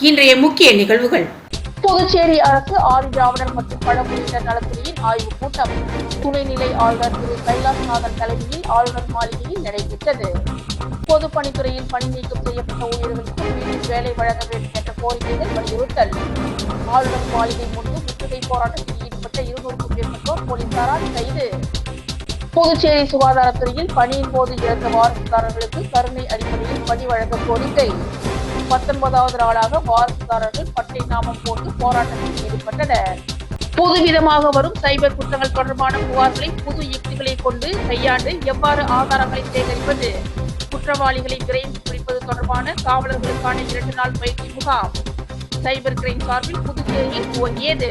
இன்றைய முக்கிய நிகழ்வுகள். புதுச்சேரி அரசு ஆதி திராவிடர் மற்றும் பழங்குடியினர் நலத்துறையின் ஆய்வுக் கூட்டம் துணைநிலை ஆளுநர் திரு கைலாஷ்நாதன் தலைமையில் ஆளுநர் மாளிகையில் நடைபெற்றது. பொதுப்பணித்துறையில் பணி நீக்கம் செய்யப்பட்ட ஊழியர்களுக்கு மீண்டும் வேலை வழங்க வேண்டும் என்ற கோரிக்கைகள் வலியுறுத்தல். ஆளுநர் மாளிகை முன்பு முற்றுகை போராட்டத்தில் ஈடுபட்ட 200க்கும் மேற்பட்டோர் போலீசாரால் கைது. புதுச்சேரி சுகாதாரத்துறையில் பணியின் போது இறந்த வாரிசுதாரர்களுக்கு கருணை அடிப்படையில் பணி வழங்க கோரிக்கை. 19வது நாளாக வாரிசுதாரர்கள் பட்டை நாமம் போட்டு போராட்டத்தில் ஈடுபட்டனர். புதுவிதமாக வரும் சைபர் குற்றங்கள் தொடர்பான புகார்களை புது யுக்திகளை கொண்டு கையாண்டு எவ்வாறு ஆதாரங்களை சேகரிப்பது, குற்றவாளிகளை விரைந்து பிடிப்பது தொடர்பான காவலர்களுக்கான 2 நாள் பயிற்சி முகாம் சைபர் கிரைம் சார்பில் புதுச்சேரியில் துவங்கியது.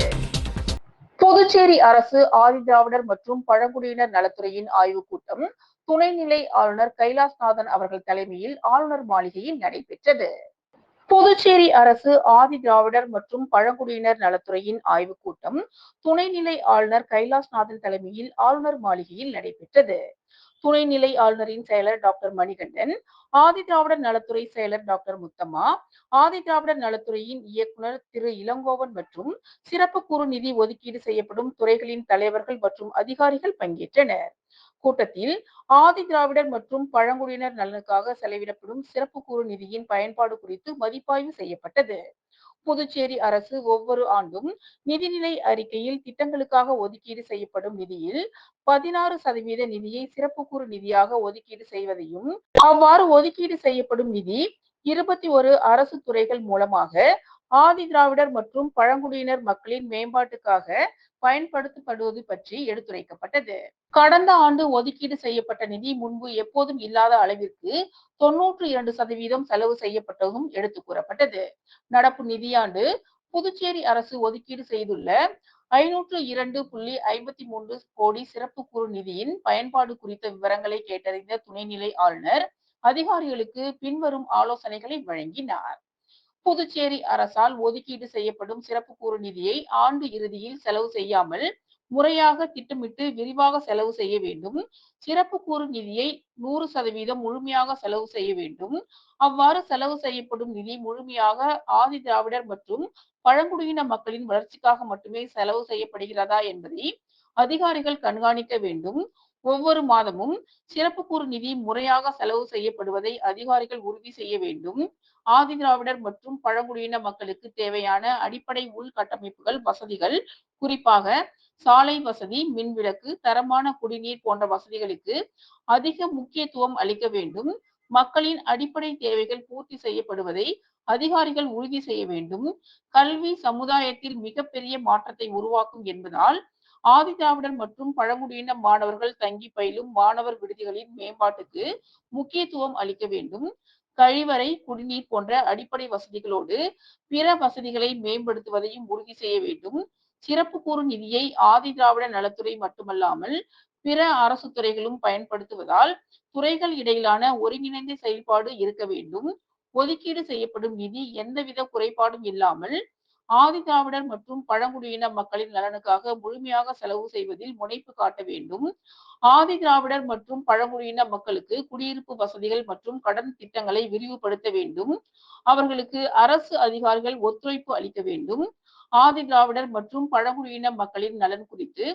புதுச்சேரி அரசு ஆதி திராவிடர் மற்றும் பழங்குடியினர் நலத்துறையின் ஆய்வுக் கூட்டம் துணைநிலை ஆளுநர் கைலாஷ்நாதன் அவர்கள் தலைமையில் ஆளுநர் மாளிகையில் நடைபெற்றது. புதுச்சேரி அரசு ஆதி திராவிடர் மற்றும் பழங்குடியினர் நலத்துறையின் ஆய்வுக் கூட்டம் துணைநிலை ஆளுநர் கைலாஷ்நாதன் தலைமையில் ஆளுநர் மாளிகையில் நடைபெற்றது. துணைநிலை ஆளுநரின் செயலர் டாக்டர் மணிகண்டன், ஆதி திராவிடர் நலத்துறை செயலர் டாக்டர் முத்தம்மா, ஆதி திராவிடர் நலத்துறையின் இயக்குனர் திரு இளங்கோவன் மற்றும் சிறப்பு குறு நிதி ஒதுக்கீடு செய்யப்படும் துறைகளின் தலைவர்கள் மற்றும் அதிகாரிகள் பங்கேற்றனர். கூட்டத்தில் ஆதி திராவிடர் மற்றும் பழங்குடியினர் நலனுக்காக செலவிடப்படும் சிறப்பு குறு நிதியின் பயன்பாடு குறித்து மதிப்பாய்வு செய்யப்பட்டது. புதுச்சேரி அரசு ஒவ்வொரு ஆண்டும் நிதிநிலை அறிக்கையில் திட்டங்களுக்காக ஒதுக்கீடு செய்யப்படும் நிதியில் 16% நிதியை சிறப்பு குறு நிதியாக ஒதுக்கீடு செய்வதையும், அவ்வாறு ஒதுக்கீடு செய்யப்படும் நிதி 21 அரசு துறைகள் மூலமாக ஆதி திராவிடர் மற்றும் பழங்குடியினர் மக்களின் மேம்பாட்டுக்காக பயன்படுத்தப்படுவது பற்றி எடுத்துரைக்கப்பட்டது. கடந்த ஆண்டு ஒதுக்கீடு செய்யப்பட்ட நிதி முன்பு எப்போதும் இல்லாத அளவிற்கு 92% செலவு செய்யப்பட்டதும் எடுத்து கூறப்பட்டது. நடப்பு நிதியாண்டு புதுச்சேரி அரசு ஒதுக்கீடு செய்துள்ள 502.53 கோடி சிறப்பு குறு நிதியின் பயன்பாடு குறித்த விவரங்களை கேட்டறிந்த துணைநிலை ஆளுநர் அதிகாரிகளுக்கு பின்வரும் ஆலோசனைகளை வழங்கினார். புதுச்சேரி அரசால் ஒதுக்கீடு செய்யப்படும் சிறப்பு கூறு நிதியை ஆண்டு இறுதியில் செலவு செய்யாமல் முறையாக திட்டமிட்டு விரிவாக செலவு செய்ய வேண்டும். சிறப்பு கூறு நிதியை 100% முழுமையாக செலவு செய்ய வேண்டும். அவ்வாறு செலவு செய்யப்படும் நிதி முழுமையாக ஆதி திராவிடர் மற்றும் பழங்குடியின மக்களின் வளர்ச்சிக்காக மட்டுமே செலவு செய்யப்படுகிறதா என்பதை அதிகாரிகள் கண்காணிக்க வேண்டும். ஒவ்வொரு மாதமும் சிறப்பு கூறு நிதி முறையாக செலவு செய்யப்படுவதை அதிகாரிகள் உறுதி செய்ய வேண்டும். ஆதி திராவிடர் மற்றும் பழங்குடியின மக்களுக்கு தேவையான அடிப்படை உள்கட்டமைப்புகள் வசதிகள், குறிப்பாக சாலை வசதி, மின்விளக்கு, தரமான குடிநீர் போன்ற வசதிகளுக்கு அதிக முக்கியத்துவம் அளிக்க வேண்டும். மக்களின் அடிப்படை தேவைகள் பூர்த்தி செய்யப்படுவதை அதிகாரிகள் உறுதி செய்ய வேண்டும். கல்வி சமுதாயத்தில் மிகப்பெரிய மாற்றத்தை உருவாக்கும் என்பதால் ஆதி திராவிடர் மற்றும் பழங்குடியின மாணவர்கள் தங்கி பயிலும் மாணவர் விடுதிகளின் மேம்பாட்டுக்கு முக்கியத்துவம் அளிக்க வேண்டும். கழிவறை, குடிநீர் போன்ற அடிப்படை வசதிகளோடு பிற வசதிகளை மேம்படுத்துவதையும் உறுதி செய்ய வேண்டும். சிறப்பு கூறு நிதியை ஆதி திராவிடர் நலத்துறை மட்டுமல்லாமல் பிற அரசு துறைகளும் பயன்படுத்துவதால் துறைகள் இடையிலான ஒருங்கிணைந்த செயல்பாடு இருக்க வேண்டும். ஒதுக்கீடு செய்யப்படும் நிதி எந்தவித குறைபாடும் இல்லாமல் ஆதி திராவிடர் மற்றும் பழங்குடியின மக்களின் நலனுக்காக முழுமையாக செலவு செய்வதில் முனைப்பு காட்ட வேண்டும். ஆதி திராவிடர் மற்றும் பழங்குடியின மக்களுக்கு குடியிருப்பு வசதிகள் மற்றும் கடன் திட்டங்களை விரிவுபடுத்த வேண்டும். அவர்களுக்கு அரசு அதிகாரிகள் ஒத்துழைப்பு அளிக்க வேண்டும். ஆதி திராவிடர் மற்றும் பழங்குடியின மக்களின் நலன் குறித்து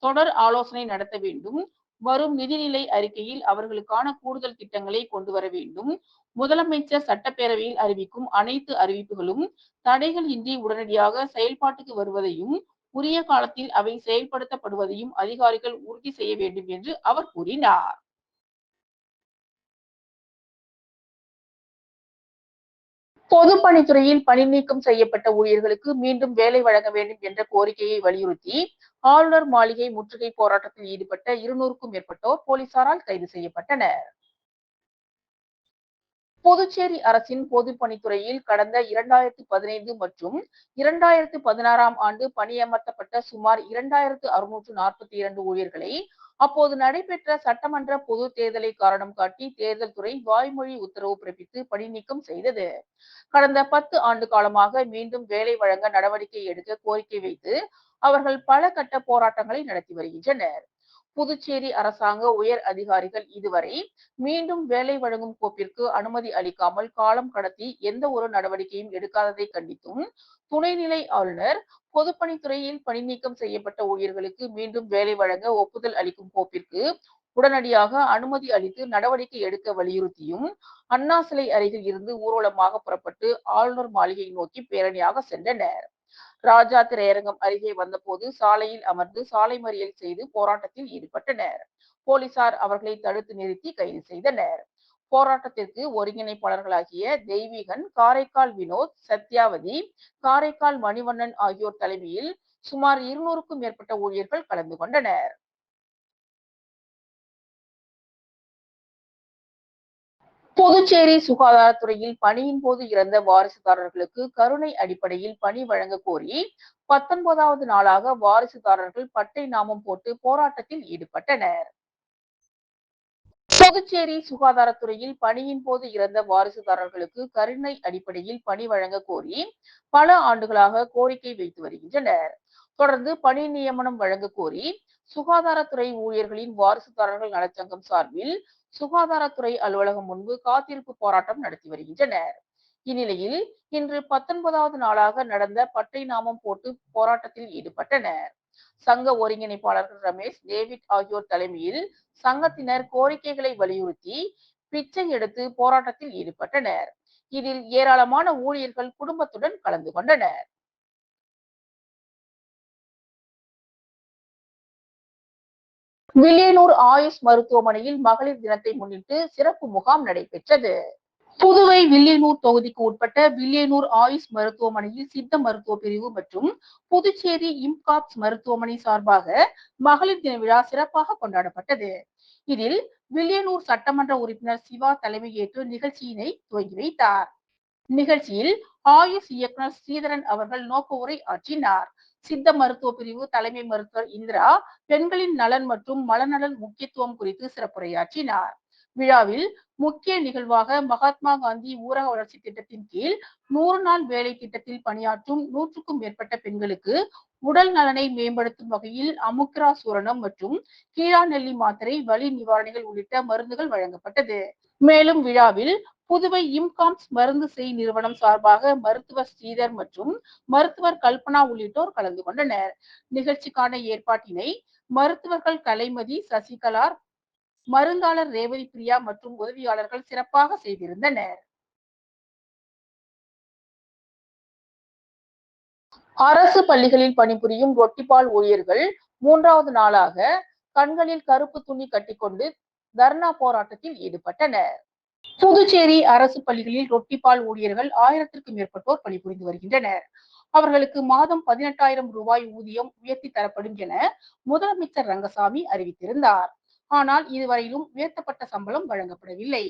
தொடர் ஆலோசனை நடத்த வேண்டும். வரும் நிதிநிலை அறிக்கையில் அவர்களுக்கான கூடுதல் திட்டங்களை கொண்டு வர வேண்டும். முதலமைச்சர் சட்டப்பேரவையில் அறிவிக்கும் அனைத்து அறிவிப்புகளும் தடைகள் இன்றி உடனடியாக செயல்பாட்டுக்கு வருவதையும், உரிய காலத்தில் அவை செயல்படுத்தப்படுவதையும் அதிகாரிகள் உறுதி செய்ய வேண்டும் என்று அவர் கூறினார். பொதுப்பணித்துறையில் பணி நீக்கம் செய்யப்பட்ட ஊழியர்களுக்கு மீண்டும் வேலை வழங்க வேண்டும் என்ற கோரிக்கையை வலியுறுத்தி ஆளுநர் மாளிகை முற்றுகை போராட்டத்தில் ஈடுபட்ட 200க்கும் மேற்பட்டோர் போலீசாரால் கைது செய்யப்பட்டனர். புதுச்சேரி அரசின் பொதுப்பணித்துறையில் கடந்த 2015 மற்றும் 2016ஆம் ஆண்டு பணியமர்த்தப்பட்ட சுமார் 2642 ஊழியர்களை அப்போது நடைபெற்ற சட்டமன்ற பொது தேர்தலை காரணம் காட்டி தேர்தல் துறை வாய்மொழி உத்தரவு பிறப்பித்து பணி நீக்கம் செய்தது. கடந்த 10 ஆண்டு காலமாக மீண்டும் வேலை வழங்க நடவடிக்கை எடுக்க கோரிக்கை வைத்து அவர்கள் பல கட்ட போராட்டங்களை நடத்தி வருகின்றனர். புதுச்சேரி அரசாங்க உயர் அதிகாரிகள் இதுவரை மீண்டும் வேலை வழங்கும் கோப்பிற்கு அனுமதி அளிக்காமல் காலம் கடத்தி எந்த ஒரு நடவடிக்கையும் எடுக்காததை கண்டித்தும் துணைநிலை ஆளுநர் பொதுப்பணித்துறையில் பணி நீக்கம் செய்யப்பட்ட ஊழியர்களுக்கு மீண்டும் வேலை வழங்க ஒப்புதல் அளிக்கும் கோப்பிற்கு உடனடியாக அனுமதி அளித்து நடவடிக்கை எடுக்க வலியுறுத்தியும் அண்ணா சிலை அருகில் இருந்து ஊர்வலமாக புறப்பட்டு ஆளுநர் மாளிகை நோக்கி பேரணியாக சென்றனர். ராஜா திரையரங்கம் அருகே வந்தபோது சாலையில் அமர்ந்து சாலை மறியல் செய்து போராட்டத்தில் ஈடுபட்டனர். போலீசார் அவர்களை தடுத்து நிறுத்தி கைது செய்தனர். போராட்டத்திற்கு ஒருங்கிணைப்பாளர்களாகிய தெய்வீகன், காரைக்கால் வினோத், சத்யாவதி, காரைக்கால் மணிவண்ணன் ஆகியோர் தலைமையில் சுமார் 200க்கும் மேற்பட்ட ஊழியர்கள் கலந்து கொண்டனர். புதுச்சேரி சுகாதாரத்துறையில் பணியின் போது இறந்த வாரிசுதாரர்களுக்கு கருணை அடிப்படையில் பணி வழங்க கோரி 19வது நாளாக வாரிசுதாரர்கள் பட்டை நாமம் போட்டு போராட்டத்தில் ஈடுபட்டனர். புதுச்சேரி சுகாதாரத்துறையில் பணியின் போது இறந்த வாரிசுதாரர்களுக்கு கருணை அடிப்படையில் பணி வழங்க கோரி பல ஆண்டுகளாக கோரிக்கை வைத்து வருகின்றனர். தொடர்ந்து பணி நியமனம் வழங்க கோரி சுகாதாரத்துறை ஊழியர்களின் வாரிசுதாரர்கள் நலச்சங்கம் சார்பில் சுகாதாரத்துறை அலுவலகம் முன்பு காத்திருப்பு போராட்டம் நடத்தி வருகின்றனர். இந்நிலையில் இன்று 19வது நாளாக நடந்த பட்டை நாமம் போட்டு போராட்டத்தில் ஈடுபட்டனர். சங்க ஒருங்கிணைப்பாளர்கள் ரமேஷ், டேவிட் ஆகியோர் தலைமையில் சங்கத்தினர் கோரிக்கைகளை வலியுறுத்தி பிச்சை எடுத்து போராட்டத்தில் ஈடுபட்டனர். இதில் ஏராளமான ஊழியர்கள் குடும்பத்துடன் கலந்து கொண்டனர். வில்லியனூர் ஆயுஷ் மருத்துவமனையில் மகளிர் தினத்தை முன்னிட்டு சிறப்பு முகாம் நடைபெற்றது. புதுவை வில்லியனூர் தொகுதிக்கு உட்பட்ட வில்லியனூர் ஆயுஷ் மருத்துவமனையில் சித்த மருத்துவ பிரிவு மற்றும் புதுச்சேரி இம்காப்ஸ் மருத்துவமனை சார்பாக மகளிர் தின விழா சிறப்பாக கொண்டாடப்பட்டது. இதில் வில்லியனூர் சட்டமன்ற உறுப்பினர் சிவா தலைமையேற்று நிகழ்ச்சியினை துவங்கி வைத்தார். நிகழ்ச்சியில் ஆயுஷ் இயக்குனர் ஸ்ரீதரன் அவர்கள் நோக்க உரை ஆற்றினார். சித்த மருத்துவ பிரிவு தலைமை மருத்துவர் இந்திரா பெண்களின் நலன் மற்றும் மலநலன் முக்கியத்துவம் குறித்து சிறப்புரையாற்றினார். விழாவில் முக்கிய நிகழ்வாக மகாத்மா காந்தி ஊரக வளர்ச்சி திட்டத்தின் கீழ் 100 நாள் வேலை திட்டத்தில் பணியாற்றும் 100க்கும் மேற்பட்ட பெண்களுக்கு உடல் நலனை மேம்படுத்தும் வகையில் அமுக்ரா சூரணம் மற்றும் கீழா நெல்லி மாத்திரை, வலி நிவாரணிகள் உள்ளிட்ட மருந்துகள் வழங்கப்பட்டது. மேலும் விழாவில் புதுவை இம்காம்ஸ் மருந்து செய் நிறுவனம் சார்பாக மருத்துவர் ஸ்ரீதர் மற்றும் மருத்துவர் கல்பனா உள்ளிட்டோர் கலந்து கொண்டனர். நிகழ்ச்சிக்கான ஏற்பாட்டினை மருத்துவர்கள் கலைமதி, சசிகலா, மருந்தாளர் ரேவதி பிரியா மற்றும் உதவியாளர்கள் சிறப்பாக செய்திருந்தனர். அரசு பள்ளிகளில் பணிபுரியும் ரொட்டிப்பால் ஊழியர்கள் 3வது நாளாக கண்களில் கருப்பு துணி கட்டிக்கொண்டு தர்ணா போராட்டத்தில் ஈடுபட்டனர். புதுச்சேரி அரசு பள்ளிகளில் ரொட்டிப்பால் ஊழியர்கள் 1000க்கும் மேற்பட்டோர் பணிபுரிந்து வருகின்றனர். அவர்களுக்கு மாதம் 18,000 ரூபாய் ஊதியம் உயர்த்தி தரப்படும் என முதலமைச்சர் ரங்கசாமி அறிவித்திருந்தார். ஆனால் இதுவரையிலும் உயர்த்தப்பட்ட சம்பளம் வழங்கப்படவில்லை.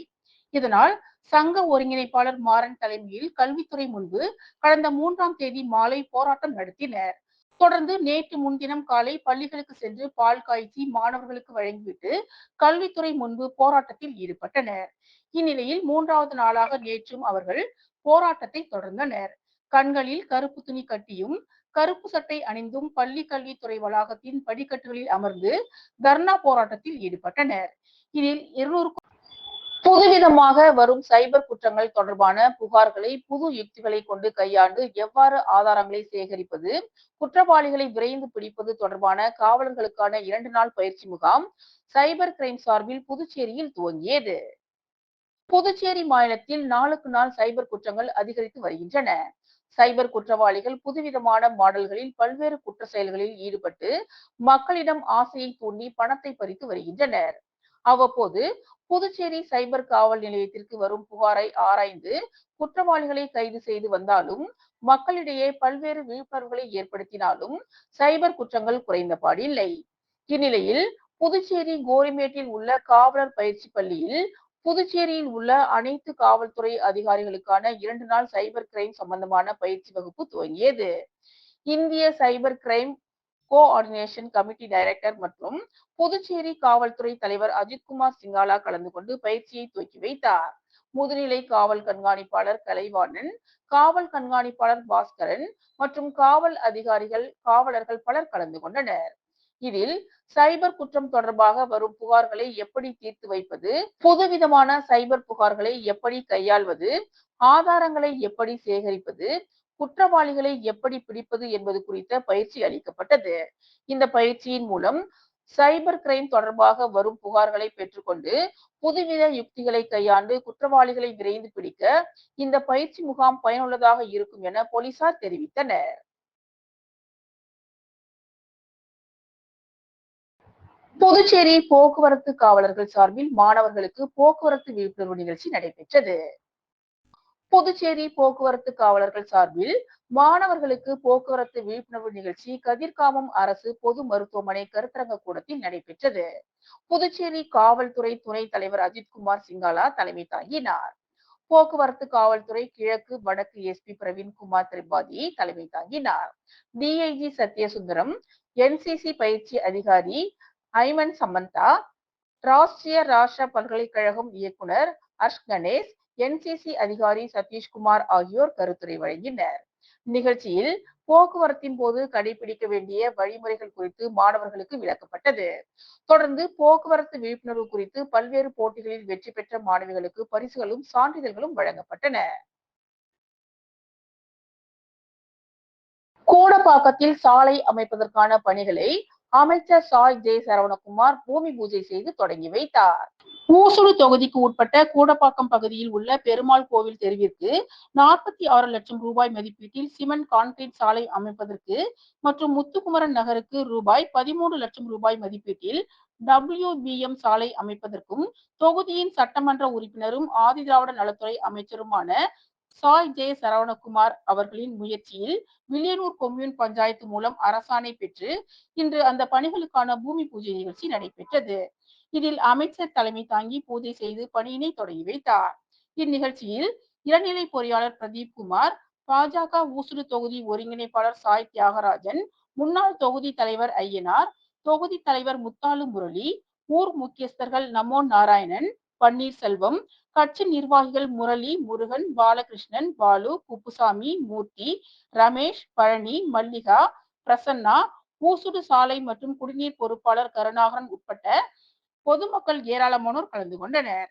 இதனால் சங்க ஒருங்கிணைப்பாளர் மாறன் தலைமையில் கல்வித்துறை முன்பு கடந்த 3ஆம் தேதி மாலை போராட்டம் நடத்தினர். தொடர்ந்து நேற்று முன்தினம் காலை பள்ளிகளுக்கு சென்று பால் காய்ச்சி மாணவர்களுக்கு வழங்கிவிட்டு கல்வித்துறை முன்பு போராட்டத்தில் ஈடுபட்டனர். இந்நிலையில் 3வது நாளாக நேற்றும் அவர்கள் போராட்டத்தை தொடர்ந்தனர். கண்களில் கருப்பு துணி கட்டியும் கருப்பு சட்டை அணிந்தும் பள்ளி கல்வித்துறை வளாகத்தின் படிக்கட்டுகளில் அமர்ந்து தர்ணா போராட்டத்தில் ஈடுபட்டனர். இதில் 200க்கும் புதுவிதமாக வரும் சைபர் குற்றங்கள் தொடர்பான புகார்களை புது யுக்திகளை கொண்டு கையாண்டு எவ்வாறு ஆதாரங்களை சேகரிப்பது, குற்றவாளிகளை விரைந்து பிடிப்பது தொடர்பான காவலர்களுக்கான 2 நாள் பயிற்சி முகாம் சைபர் கிரைம் சார்பில் புதுச்சேரியில் துவங்கியது. புதுச்சேரி மாநிலத்தில் நாளுக்கு நாள் சைபர் குற்றங்கள் அதிகரித்து வருகின்றன. சைபர் குற்றவாளிகள் புதுவிதமான மாடல்களில் பல்வேறு குற்ற செயல்களில் ஈடுபட்டு மக்களிடம் ஆசையை தூண்டி பணத்தை பறித்து வருகின்றனர். அவ்வப்போது புதுச்சேரி சைபர் காவல் நிலையத்திற்கு வரும் புகாரை ஆராய்ந்து குற்றவாளிகளை கைது செய்து வந்தாலும் மக்களிடையே பல்வேறு விழிப்புணர்வுகளை ஏற்படுத்தினாலும் சைபர் குற்றங்கள் குறைந்த பாடில்லை. இந்நிலையில் புதுச்சேரி கோரிமேட்டில் உள்ள காவலர் பயிற்சி பள்ளியில் புதுச்சேரியில் உள்ள அனைத்து காவல்துறை அதிகாரிகளுக்கான 2 நாள் சைபர் கிரைம் சம்பந்தமான பயிற்சி வகுப்பு துவங்கியது. இந்திய cyber crime coordination committee director மற்றும் புதுச்சேரி காவல்துறை தலைவர் அஜித்குமார் சிங்காலா கலந்து கொண்டு பயிற்சியை துவக்கி வைத்தார். முதுநிலை காவல் கண்காணிப்பாளர் கலைவாணன், காவல் கண்காணிப்பாளர் பாஸ்கரன் மற்றும் காவல் அதிகாரிகள், காவலர்கள் பலர் கலந்து கொண்டனர். இதில் சைபர் குற்றம் தொடர்பாக வரும் புகார்களை எப்படி தீர்த்து வைப்பது, புதுவிதமான சைபர் புகார்களை எப்படி கையாள்வது, ஆதாரங்களை எப்படி சேகரிப்பது, குற்றவாளிகளை எப்படி பிடிப்பது என்பது குறித்த பயிற்சி அளிக்கப்பட்டது. இந்த பயிற்சியின் மூலம் சைபர் கிரைம் தொடர்பாக வரும் புகார்களை பெற்றுக்கொண்டு புதுவித யுக்திகளை கையாண்டு குற்றவாளிகளை விரைந்து பிடிக்க இந்த பயிற்சி முகாம் பயனுள்ளதாக இருக்கும் என போலீசார் தெரிவித்தனர். புதுச்சேரி போக்குவரத்து காவலர்கள் சார்பில் மாணவர்களுக்கு போக்குவரத்து விழிப்புணர்வு நிகழ்ச்சி நடைபெற்றது. புதுச்சேரி போக்குவரத்து காவலர்கள் சார்பில் மாணவர்களுக்கு போக்குவரத்து விழிப்புணர்வு நிகழ்ச்சி கதிர்காமம் அரசு பொது மருத்துவமனை கருத்தரங்க கூடத்தில் நடைபெற்றது. புதுச்சேரி காவல்துறை துணைத் தலைவர் அஜித்குமார் சிங்காலா தலைமை தாங்கினார். போக்குவரத்து காவல்துறை கிழக்கு வடக்கு எஸ்பி பிரவீன்குமார் திரிபாதி தலைமை தாங்கினார். டிஐஜி சத்யசுந்தரம், என்சிசி பயிற்சி அதிகாரி ஐமன் சமந்தா, ராஷ்டிரிய ராஷ்டிர பல்கலைக்கழகம் இயக்குனர் ஹர்ஷ் கணேஷ், என்சிசி அதிகாரி சதீஷ்குமார் ஆகியோர் கருத்துரை வழங்கினர். நிகழ்ச்சியில் போக்குவரத்தின் போது கடைபிடிக்க வேண்டிய வழிமுறைகள் குறித்து மாணவர்களுக்கு விளக்கப்பட்டது. தொடர்ந்து போக்குவரத்து விழிப்புணர்வு குறித்து பல்வேறு போட்டிகளில் வெற்றி பெற்ற மாணவிகளுக்கு பரிசுகளும் சான்றிதழ்களும் வழங்கப்பட்டன. கூடப்பாக்கத்தில் சாலை அமைப்பதற்கான பணிகளை அமைச்சர் சாய் ஜெய் சரவணகுமார் பூமி பூஜை செய்து தொடங்கி வைத்தார். ஊசுடு தொகுதிக்கு உட்பட்ட கூடப்பாக்கம் பகுதியில் உள்ள பெருமாள் கோவில் தெருவிற்கு 46 லட்சம் ரூபாய் மதிப்பீட்டில் சிமெண்ட் கான்கிரீட் சாலை அமைப்பதற்கு மற்றும் முத்துக்குமரன் நகருக்கு ரூபாய் 13 லட்சம் ரூபாய் மதிப்பீட்டில் WBM சாலை அமைப்பதற்கும் தொகுதியின் சட்டமன்ற உறுப்பினரும் ஆதிதிராவிட நலத்துறை அமைச்சருமான சாய் ஜெய சரவணகுமார் அவர்களின் முயற்சியில் வில்லியனூர் கொம்யூன் பஞ்சாயத்து மூலம் அரசாணை பெற்று இன்று அந்த பணிகளுக்கான பூமி பூஜை நிகழ்ச்சி நடைபெற்றது. இதில் அமைச்சர் தலைமை தாங்கி பூஜை செய்து பணியினை தொடங்கி வைத்தார். இந்நிகழ்ச்சியில் இளநிலை பொறியாளர் பிரதீப் குமார், பாஜக ஊசுடு தொகுதி ஒருங்கிணைப்பாளர் சாய் தியாகராஜன், முன்னாள் தொகுதி தலைவர் ஐயனார், தொகுதி தலைவர் முத்தாலு முரளி, ஊர் முக்கியஸ்தர்கள் நமோ நாராயணன், பன்னீர்செல்வம், கட்சி நிர்வாகிகள் முரளி, முருகன், பாலகிருஷ்ணன், பாலு, குப்புசாமி, மூர்த்தி, ரமேஷ், பழனி, மல்லிகா, பிரசன்னா, ஊசுடு சாலை மற்றும் குடிநீர் பொறுப்பாளர் கருணாகரன் உட்பட்ட பொதுமக்கள் ஏராளமானோர் கலந்து கொண்டனர்.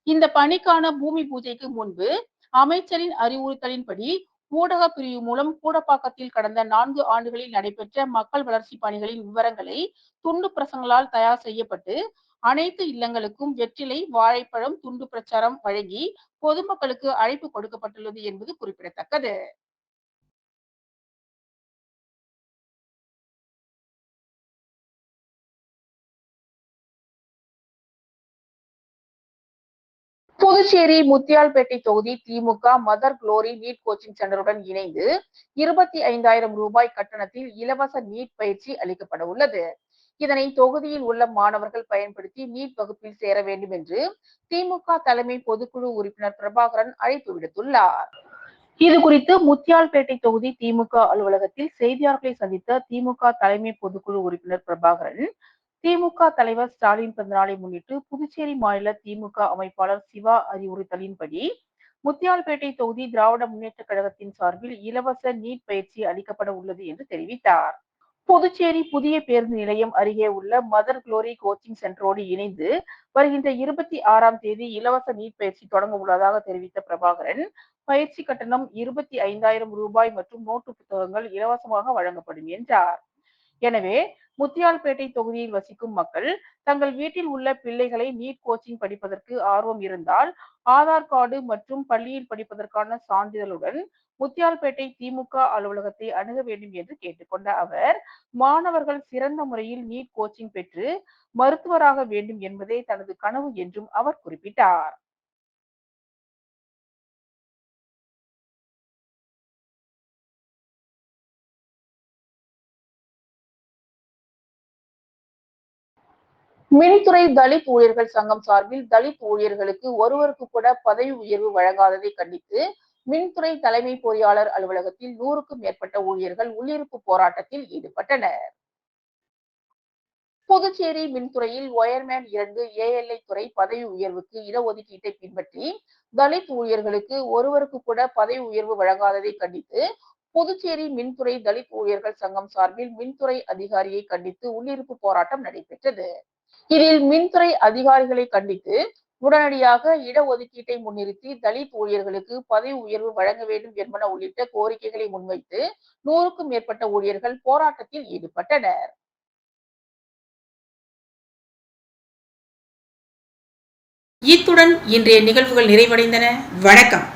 இந்த பணிக்கான பூமி பூஜைக்கு முன்பு அமைச்சரின் அறிவுறுத்தலின்படி ஊடக பிரிவு மூலம் கூடப்பாக்கத்தில் கடந்த 4 ஆண்டுகளில் நடைபெற்ற மக்கள் வளர்ச்சி பணிகளின் விவரங்களை துண்டு பிரசங்களால் தயார் செய்யப்பட்டு அனைத்து இல்லங்களுக்கும் வெற்றிலை, வாழைப்பழம், துண்டு பிரச்சாரம் வழங்கி பொதுமக்களுக்கு அழைப்பு கொடுக்கப்பட்டுள்ளது என்பது குறிப்பிடத்தக்கது. புதுச்சேரி முத்தியால்பேட்டை தொகுதி திமுக மதர் குளோரி நீட் கோச்சிங் சென்டருடன் இணைந்து 25,000 ரூபாய் கட்டணத்தில் இலவச நீட் பயிற்சி அளிக்கப்பட உள்ளது. இதனை தொகுதியில் உள்ள மாணவர்கள் பயன்படுத்தி நீட் வகுப்பில் சேர வேண்டும் என்று திமுக தலைமை பொதுக்குழு உறுப்பினர் பிரபாகரன் அழைப்பு விடுத்துள்ளார். இது குறித்து முத்தியால்பேட்டை தொகுதி திமுக அலுவலகத்தில் செய்தியாளர்களை சந்தித்த திமுக தலைமை பொதுக்குழு உறுப்பினர் பிரபாகரன், திமுக தலைவர் ஸ்டாலின் பிறந்தநாளை முன்னிட்டு புதுச்சேரி மாநில திமுக அமைப்பாளர் சிவா அறிவுறுத்தலின்படி முத்தியால்பேட்டை தொகுதி திராவிட முன்னேற்ற கழகத்தின் சார்பில் இலவச நீட் பயிற்சி அளிக்கப்பட உள்ளது என்று தெரிவித்தார். புதுச்சேரி புதிய பேருந்து நிலையம் அருகே உள்ள மதர் குளோரி கோச்சிங் சென்டரோடு இணைந்து வருகின்ற 26ஆம் தேதி இலவச நீட் பயிற்சி தொடங்க உள்ளதாக தெரிவித்த பிரபாகரன், பயிற்சி கட்டணம் 25,000 ரூபாய் மற்றும் நோட்டு புத்தகங்கள் இலவசமாக வழங்கப்படும் என்றார். எனவே முத்தியால்பேட்டை தொகுதியில் வசிக்கும் மக்கள் தங்கள் வீட்டில் உள்ள பிள்ளைகளை நீட் கோச்சிங் படிப்பதற்கு ஆர்வம் இருந்தால் ஆதார் கார்டு மற்றும் பள்ளியில் படிப்பதற்கான சான்றிதழுடன் முத்தியால்பேட்டை திமுக அலுவலகத்தை அணுக வேண்டும் என்று கேட்டுக்கொண்ட அவர், மாணவர்கள் சிறந்த முறையில் நீட் கோச்சிங் பெற்று மருத்துவராக வேண்டும் என்பதே தனது கனவு என்றும் அவர் குறிப்பிட்டார். மின்துறை தலித் ஊழியர்கள் சங்கம் சார்பில் தலித் ஊழியர்களுக்கு ஒருவருக்கு கூட பதவி உயர்வு வழங்காததை கண்டித்து மின்துறை தலைமை பொறியாளர் அலுவலகத்தில் 100க்கும் மேற்பட்ட ஊழியர்கள் உள்ளிருப்பு போராட்டத்தில் ஈடுபட்டனர். புதுச்சேரி மின்துறையில் ஒயர்மேன் 2 ALI துறை பதவி உயர்வுக்கு இடஒதுக்கீட்டை பின்பற்றி தலித் ஊழியர்களுக்கு ஒருவருக்கு கூட பதவி உயர்வு வழங்காததை கண்டித்து புதுச்சேரி மின்துறை தலித் ஊழியர்கள் சங்கம் சார்பில் மின்துறை அதிகாரியை கண்டித்து உள்ளிருப்பு போராட்டம் நடைபெற்றது. இதில் மின்துறை அதிகாரிகளை கண்டித்து உடனடியாக இடஒதுக்கீட்டை முன்னிறுத்தி தலித் ஊழியர்களுக்கு பதவி உயர்வு வழங்க வேண்டும் என்பன உள்ளிட்ட கோரிக்கைகளை முன்வைத்து 100க்கும் மேற்பட்ட ஊழியர்கள் போராட்டத்தில் ஈடுபட்டனர். இத்துடன் இன்றைய நிகழ்வுகள் நிறைவடைந்தன. வணக்கம்.